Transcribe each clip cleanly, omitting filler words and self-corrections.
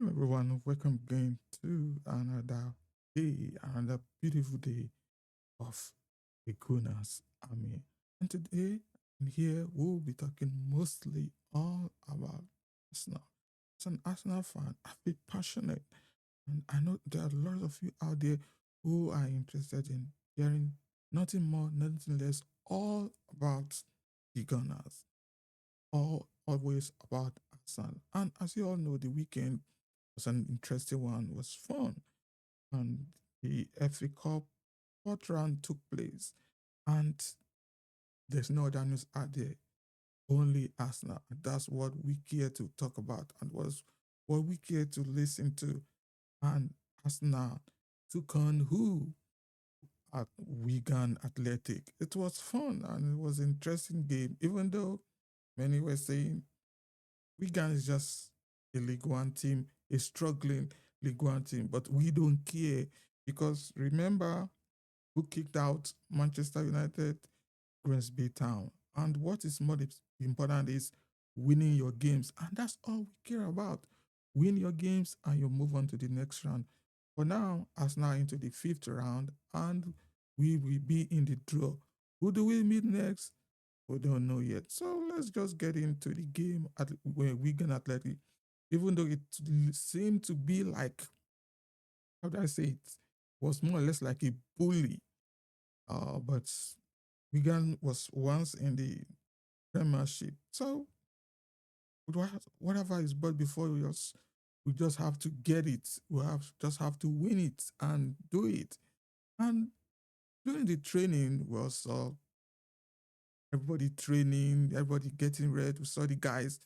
Everyone, welcome again to another day, another beautiful day of the Gooners Army. And today, in here, we'll be talking mostly all about Arsenal. As an Arsenal fan, I feel passionate, and I know there are a lot of you out there who are interested in hearing nothing more, nothing less, all about the Gunners, all always about Arsenal. And as you all know, the weekend was an interesting one, was fun. And the FA Cup fourth round took place. And there's no other news out there, only Arsenal. And that's what we care to talk about and was what we care to listen to. And Arsenal took on who at Wigan Athletic. It was fun and it was an interesting game, even though many were saying Wigan is just a League One team, a struggling League One team, but we don't care because remember who kicked out Manchester United, Grimsby Town. And what is more important is winning your games. And that's all we care about. Win your games and you move on to the next round. For now, as now into the fifth round, and we will be in the draw. Who do we meet next? We don't know yet. So let's just get into the game at Wigan Athletic. Even though it seemed to be like, how do I say it? Was more or less like a bully. But Wigan was once in the Premiership. So whatever is brought before us, we just have to get it. We have just have to win it and do it. And during the training, we saw everybody training, everybody getting ready. We saw the guys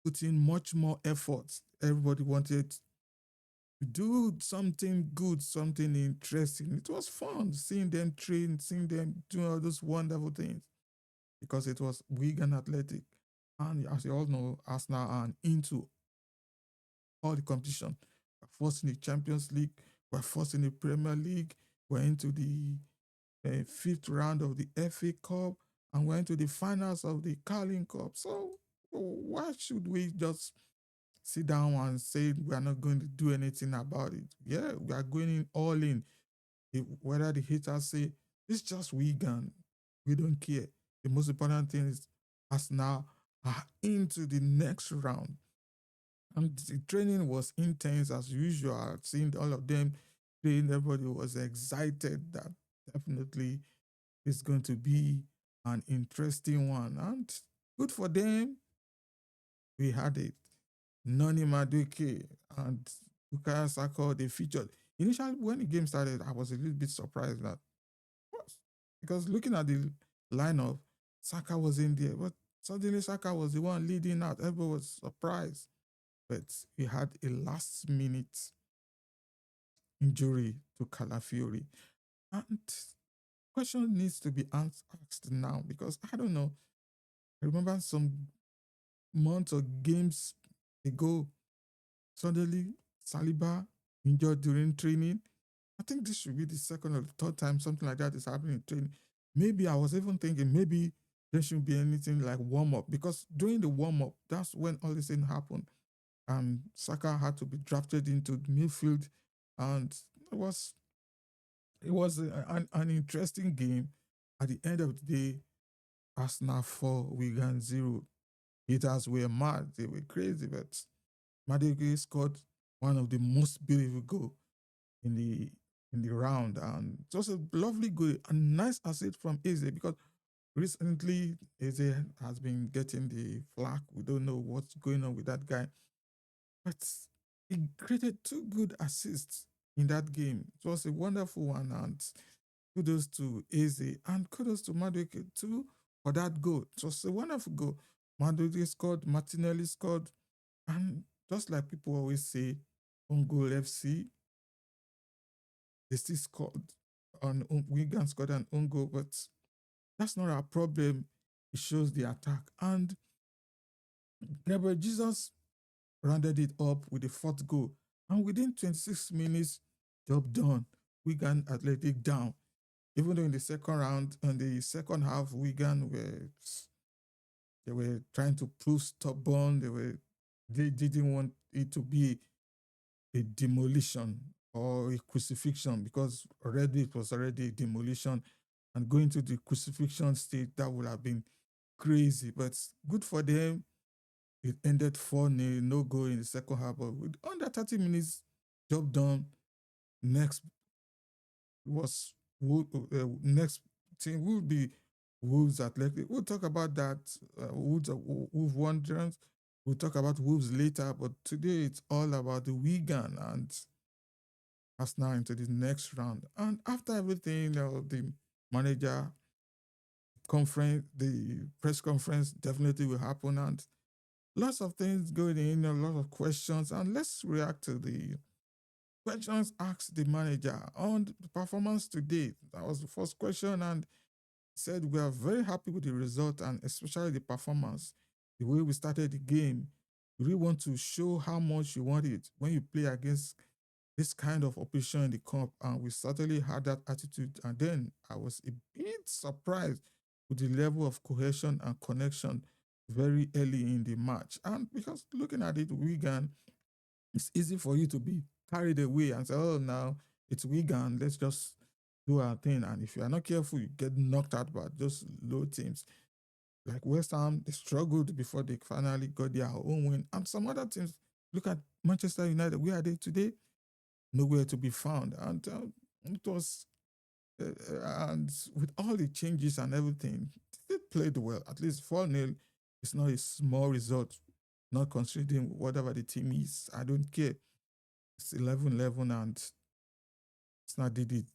put in much more effort. Everybody wanted to do something good, something interesting. It was fun seeing them train, seeing them doing all those wonderful things because it was Wigan Athletic. And as you all know, Arsenal are into all the competition. We're first in the Champions League, we're first in the Premier League, we're into the fifth round of the FA Cup, and we're into the finals of the Carling Cup. So why should we just sit down and say we are not going to do anything about it? Yeah, we are going in all in. Whether the haters say it's just Wigan, we don't care. The most important thing is us now are into the next round. And the training was intense as usual. Seeing all of them train, everybody was excited that definitely it's going to be an interesting one. And good for them, we had it. Noni Madueke and Bukayo Saka, they featured. Initially, when the game started, I was a little bit surprised that what? Because looking at the lineup, Saka was in there, but suddenly Saka was the one leading out. Everyone was surprised. But we had a last minute injury to Calafiori. And question needs to be asked now because I don't know. I remember some months or games ago, suddenly Saliba injured during training. I think this should be the second or the third time something like that is happening in training. Maybe I was even thinking maybe there shouldn't be anything like warm up because during the warm up, that's when all this thing happened. Saka had to be drafted into the midfield, and it was an interesting game. At the end of the day, Arsenal 4, Wigan 0. Haters were mad, they were crazy, but Madueke scored one of the most beautiful goals in the round, and it was a lovely goal and nice assist from Eze because recently Eze has been getting the flack. We don't know what's going on with that guy, but he created two good assists in that game. It was a wonderful one, and kudos to Eze and kudos to Madueke too for that goal. It was a wonderful goal. Madueke scored, Martinelli scored, and just like people always say, on goal FC, they still scored on Wigan scored an own goal, but that's not our problem. It shows the attack. And Gabriel Jesus rounded it up with the fourth goal. And within 26 minutes, job done. Wigan Athletic down. Even though in the second round, in the second half, Wigan were trying to prove stubborn. They didn't want it to be a demolition or a crucifixion, because already it was already a demolition, and going to the crucifixion state, that would have been crazy. But good for them. It ended 4-0, no goal in the second half. But with under 30 minutes, job done. Next was next team will be Wolves Athletic. We'll talk about that. Wolves Wanderers. We'll talk about Wolves later. But today it's all about the Wigan and us now into the next round. And after everything, the manager conference, the press conference definitely will happen, and lots of things going in, a lot of questions. And let's react to the questions asked the manager on the performance today. That was the first question, and said we are very happy with the result and especially the performance, the way we started the game. We really want to show how much you want it when you play against this kind of opposition in the cup, and we certainly had that attitude. And then I was a bit surprised with the level of cohesion and connection very early in the match. And because looking at it, Wigan, it's easy for you to be carried away and say, oh, now it's Wigan, let's just do our thing. And if you are not careful, you get knocked out by those low teams. Like West Ham, they struggled before they finally got their own win. And some other teams, look at Manchester United, where are they today? Nowhere to be found. And it was, and with all the changes and everything, they played well. At least 4-0 is not a small result, not considering whatever the team is. I don't care. It's 11-11 and it's not did it.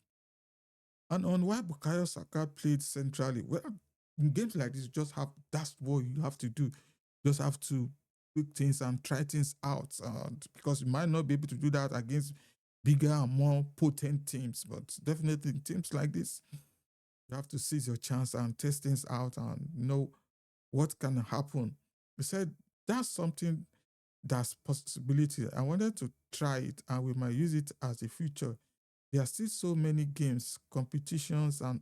And on why Bukayo Saka played centrally, well, in games like this, you just have that's what you have to do. You just have to quick things and try things out, because you might not be able to do that against bigger and more potent teams. But definitely in teams like this, you have to seize your chance and test things out and know what can happen. We said that's something that's possibility. I wanted to try it and we might use it as a future. There are still so many games, competitions, and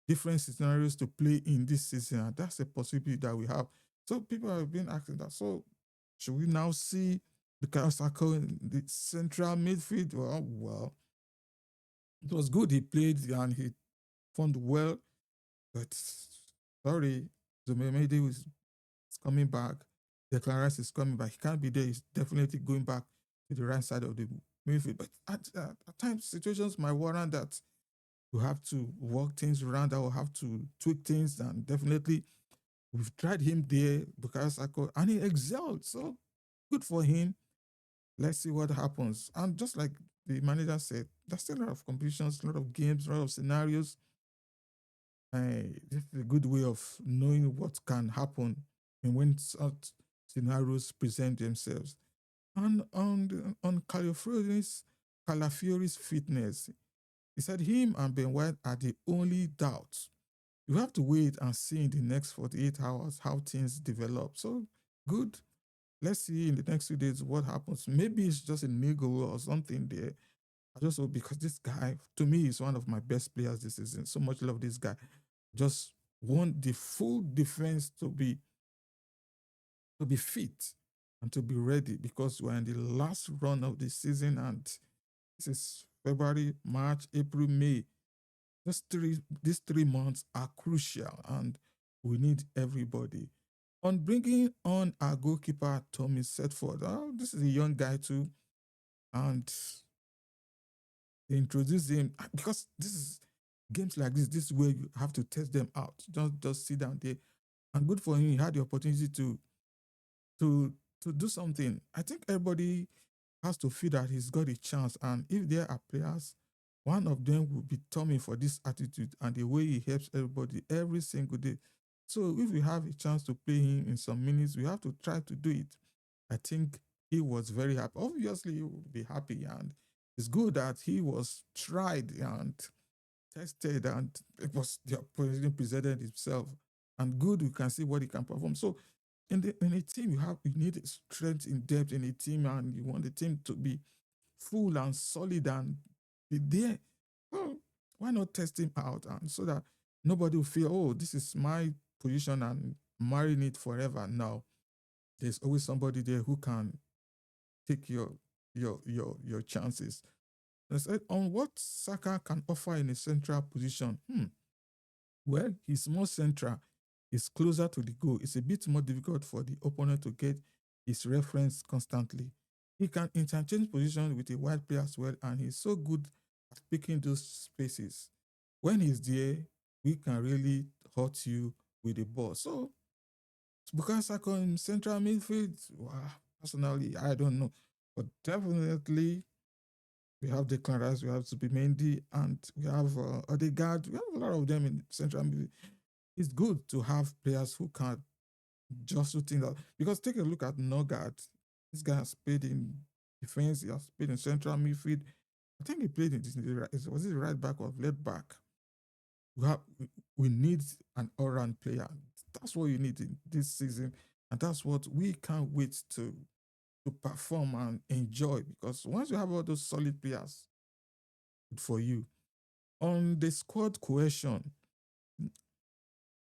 different scenarios to play in this season. And that's a possibility that we have. So people have been asking that. So should we now see the Kawasaki in the central midfield? Well, it was good. He played and he performed well. But sorry, Zumemede is coming back. Declan Rice is coming back. He can't be there. He's definitely going back to the right side of the midfield. But at times, situations might warrant that you have to work things around or have to tweak things. And definitely, we've tried him there because and he excelled. So good for him. Let's see what happens. And just like the manager said, there's still a lot of competitions, a lot of games, a lot of scenarios. This is a good way of knowing what can happen and when such scenarios present themselves. And on Calafiori's fitness, he said him and Ben White are the only doubts. You have to wait and see in the next 48 hours how things develop. So good. Let's see in the next 2 days what happens. Maybe it's just a niggle or something there. I just hope, because this guy, to me, is one of my best players this season. So much love this guy. Just want the full defense to be fit and to be ready, because we're in the last run of the season, and this is February, March, April, May. These 3 months are crucial, and we need everybody. On bringing on our goalkeeper Tommy Setford, this is a young guy too, and they introduced him because this is games like this. This is where you have to test them out. Just sit down there, and good for him. He had the opportunity to to do something. I think everybody has to feel that he's got a chance. And if there are players, one of them will be Tommy for this attitude and the way he helps everybody every single day. So if we have a chance to play him in some minutes, we have to try to do it. I think he was very happy. Obviously, he will be happy, and it's good that he was tried and tested, and it was the opportunity presented himself. And good, you can see what he can perform. So in a team, you need strength in depth in a team, and you want the team to be full and solid and be there. Well, why not test him out, and so that nobody will feel, oh, this is my position and marrying it forever. Now, there's always somebody there who can take your your chances. I said, on what Saka can offer in a central position. Well, he's more central. He's closer to the goal. It's a bit more difficult for the opponent to get his reference constantly. He can interchange positions with a wide player as well, and he's so good at picking those spaces. When he's there, we can really hurt you with the ball. So, because Saka in central midfield, wow, personally, I don't know. But definitely, we have Declan Rice, we have Subimendi, and we have Odegaard. We have a lot of them in central midfield. It's good to have players who can just do things out. Because take a look at Nogard. This guy has played in defense, he has played in central midfield. I think he played in was it right back or left back? We need an all-round player. That's what you need in this season. And that's what we can't wait to perform and enjoy. Because once you have all those solid players, good for you. On the squad cohesion,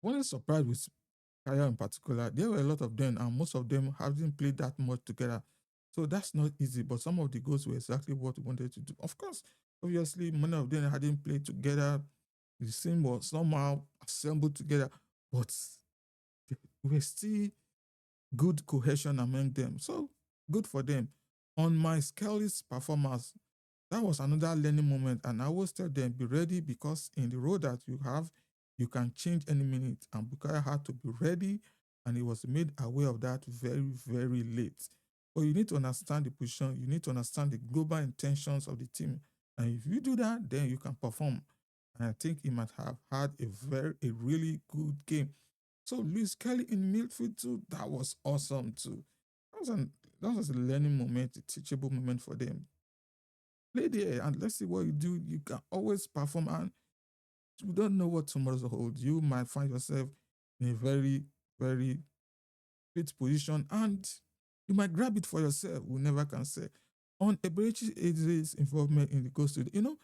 one is surprised with Kaya in particular, there were a lot of them, and most of them haven't played that much together. So that's not easy, but some of the goals were exactly what we wanted to do. Of course, obviously, many of them hadn't played together. The same was somehow assembled together, but we were still good cohesion among them. So good for them. On my Skelly's performance, that was another learning moment. And I always tell them, be ready because in the role that you have, you can change any minute. And Bukayo had to be ready, and he was made aware of that very, very late. But you need to understand the position, you need to understand the global intentions of the team. And if you do that, then you can perform. And I think he might have had a really good game. So Luis Kelly in midfield too, that was awesome too. That was an that was a learning moment, a teachable moment for them. Play there and let's see what you do. You can always perform, and you don't know what tomorrow holds. You might find yourself in a very, very fit position and you might grab it for yourself. We never can say. On Eberechi Eze's involvement in the Ghost Studio,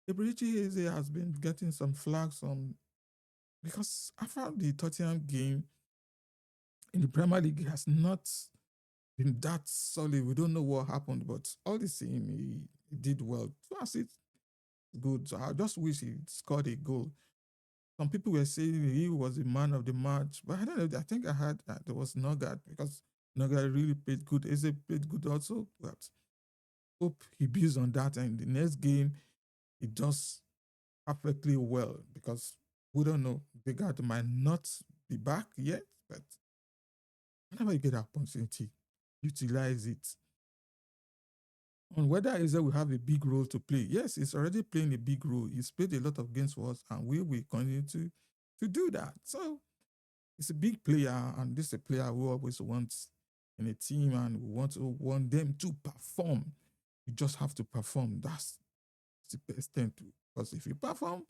Eberechi Eze has been getting some flags on because after the Tottenham game in the Premier League, he has not been that solid. We don't know what happened, but all the same, he did well. So I said, good. So I just wish he scored a goal. Some people were saying he was the man of the match, but I don't know. I think I heard that there was Nogard because Nogard really played good. Eze played good also. But hope he builds on that, and the next game he does perfectly well because we don't know. The guy might not be back yet, but whenever you get that opportunity, utilize it. On whether Eze will have a big role to play. Yes, he's already playing a big role. He's played a lot of games for us, and we will continue to do that. So he's a big player, and this is a player who always wants in a team, and we want them to perform. You just have to perform. That's the best thing to because if you perform,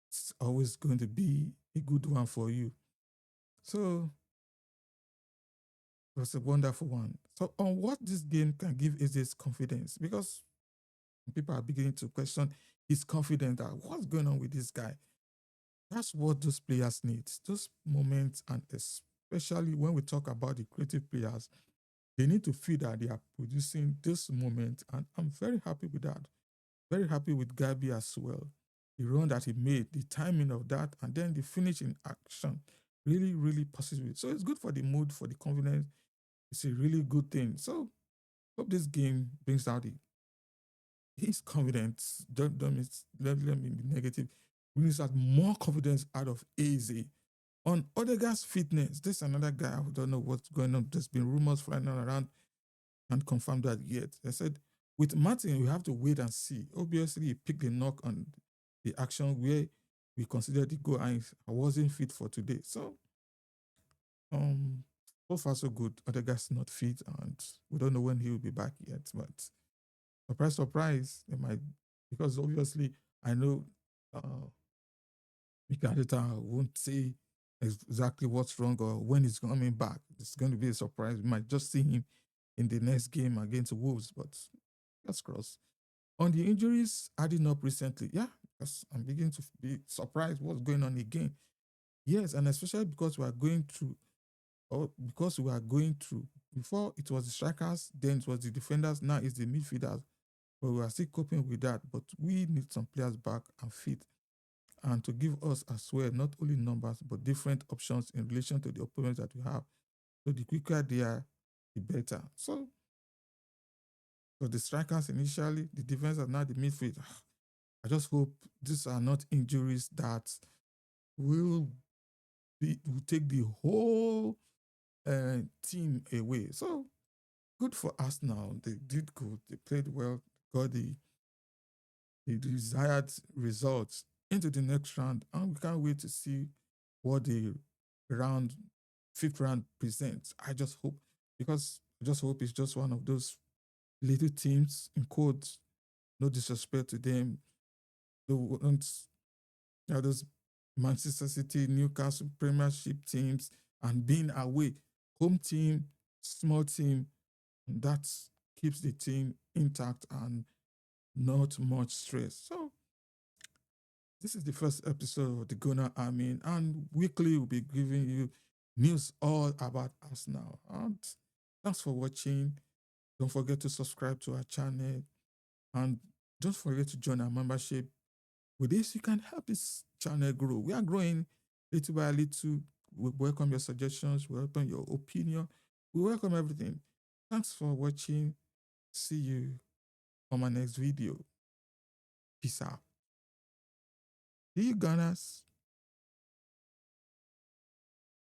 it's always going to be a good one for you. So it was a wonderful one. So on what this game can give is this confidence because people are beginning to question his confidence that what's going on with this guy. That's what those players need. Those moments, and especially when we talk about the creative players, they need to feel that they are producing this moment. And I'm very happy with that. Very happy with Gabi as well. The run that he made, the timing of that, and then the finish in action. Really, really positive. So it's good for the mood, for the confidence. It's a really good thing. So hope this game brings out the his confidence. Let me be negative. Brings out more confidence out of AZ. On Odegaard's fitness, this is another guy who don't know what's going on. There's been rumors flying around, can't confirm that yet. I said, with Martin, we have to wait and see. Obviously, he picked the knock on the action where we considered the goal and I wasn't fit for today. So, um, so far so good. Odegaard's not fit and we don't know when he will be back yet. But surprise, surprise, they might, because obviously I know Mikel Arteta won't say exactly what's wrong or when he's coming back. It's going to be a surprise. We might just see him in the next game against Wolves, but that's cross. On the injuries adding up recently, yeah, because I'm beginning to be surprised what's going on again. Yes, and especially because we are going through or because we are going through. Before it was the strikers, then it was the defenders, now it's the midfielders. But we are still coping with that. But we need some players back and fit, and to give us as well not only numbers but different options in relation to the opponents that we have. So the quicker they are, the better. So the strikers initially, the defense, and now the midfield. I just hope these are not injuries that will will take the whole team away. So good for us now. They did good. They played well. Got the desired results into the next round, and we can't wait to see what the round fifth round presents. I just hope, because I just hope it's just one of those little teams in quotes. No disrespect to them. They won't, those Manchester City, Newcastle Premiership teams, and being away, home team, small team, that keeps the team intact and not much stress. So this is the first episode of the Gunner Army, and weekly we'll be giving you news all about Arsenal. And thanks for watching. Don't forget to subscribe to our channel, and don't forget to join our membership. With this, you can help this channel grow. We are growing little by little. We welcome your suggestions, we welcome your opinion, we welcome everything. Thanks for watching. See you on my next video. Peace out. See you, Gunners.